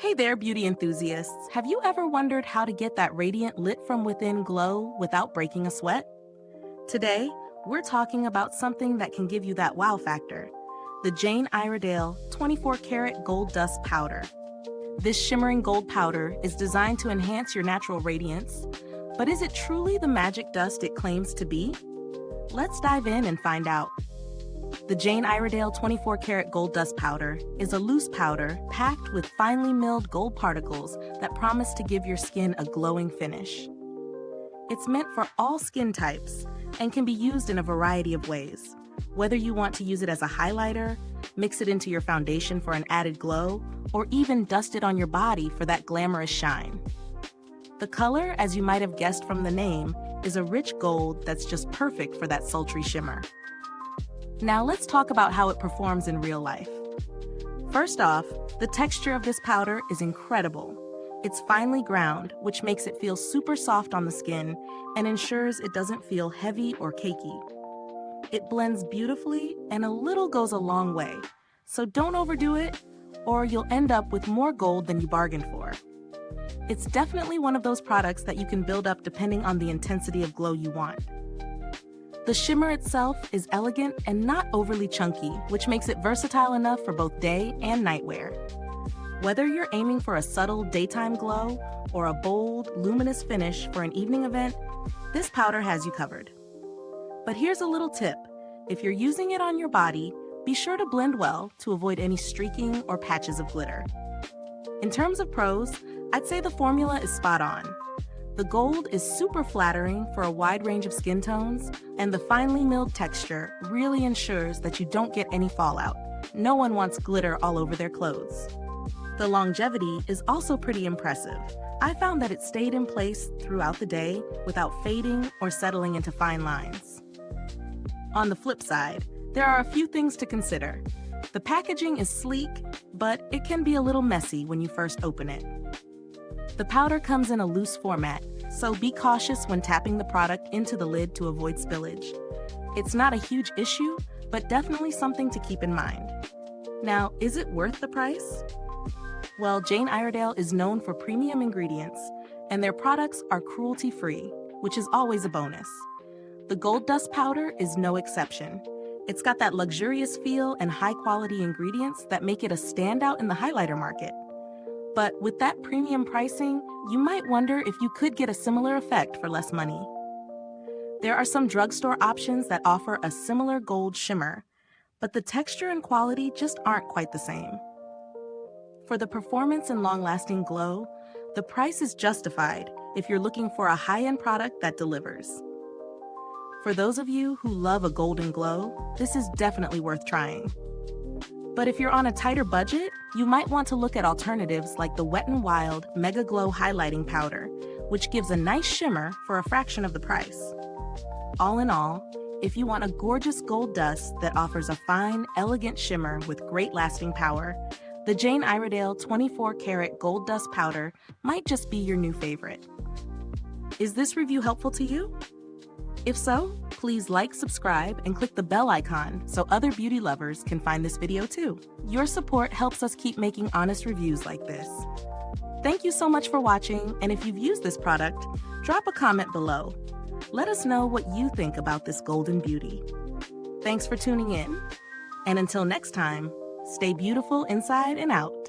Hey there, beauty enthusiasts. Have you ever wondered how to get that radiant lit from within glow without breaking a sweat? Today, we're talking about something that can give you that wow factor, the Jane Iredale 24-Karat Gold Dust Powder. This shimmering gold powder is designed to enhance your natural radiance, but is it truly the magic dust it claims to be? Let's dive in and find out. The Jane Iredale 24-Karat Gold Dust Powder is a loose powder packed with finely milled gold particles that promise to give your skin a glowing finish. It's meant for all skin types and can be used in a variety of ways. Whether you want to use it as a highlighter, mix it into your foundation for an added glow, or even dust it on your body for that glamorous shine. The color, as you might have guessed from the name, is a rich gold that's just perfect for that sultry shimmer. Now let's talk about how it performs in real life. First off, the texture of this powder is incredible. It's finely ground, which makes it feel super soft on the skin and ensures it doesn't feel heavy or cakey. It blends beautifully and a little goes a long way, so don't overdo it or you'll end up with more gold than you bargained for. It's definitely one of those products that you can build up depending on the intensity of glow you want. The shimmer itself is elegant and not overly chunky, which makes it versatile enough for both day and night wear. Whether you're aiming for a subtle daytime glow or a bold, luminous finish for an evening event, this powder has you covered. But here's a little tip. If you're using it on your body, be sure to blend well to avoid any streaking or patches of glitter. In terms of pros, I'd say the formula is spot on. The gold is super flattering for a wide range of skin tones, and the finely milled texture really ensures that you don't get any fallout. No one wants glitter all over their clothes. The longevity is also pretty impressive. I found that it stayed in place throughout the day without fading or settling into fine lines. On the flip side, there are a few things to consider. The packaging is sleek, but it can be a little messy when you first open it. The powder comes in a loose format, so be cautious when tapping the product into the lid to avoid spillage. It's not a huge issue, but definitely something to keep in mind. Now, is it worth the price? Well, Jane Iredale is known for premium ingredients, and their products are cruelty-free, which is always a bonus. The gold dust powder is no exception. It's got that luxurious feel and high-quality ingredients that make it a standout in the highlighter market. But with that premium pricing, you might wonder if you could get a similar effect for less money. There are some drugstore options that offer a similar gold shimmer, but the texture and quality just aren't quite the same. For the performance and long-lasting glow, the price is justified if you're looking for a high-end product that delivers. For those of you who love a golden glow, this is definitely worth trying. But if you're on a tighter budget, you might want to look at alternatives like the Wet n Wild Mega Glow Highlighting Powder, which gives a nice shimmer for a fraction of the price. All in all, if you want a gorgeous gold dust that offers a fine, elegant shimmer with great lasting power, the Jane Iredale 24-Karat Gold Dust Powder might just be your new favorite. Is this review helpful to you? If so, please like, subscribe, and click the bell icon so other beauty lovers can find this video too. Your support helps us keep making honest reviews like this. Thank you so much for watching, and if you've used this product, drop a comment below. Let us know what you think about this golden beauty. Thanks for tuning in, and until next time, stay beautiful inside and out.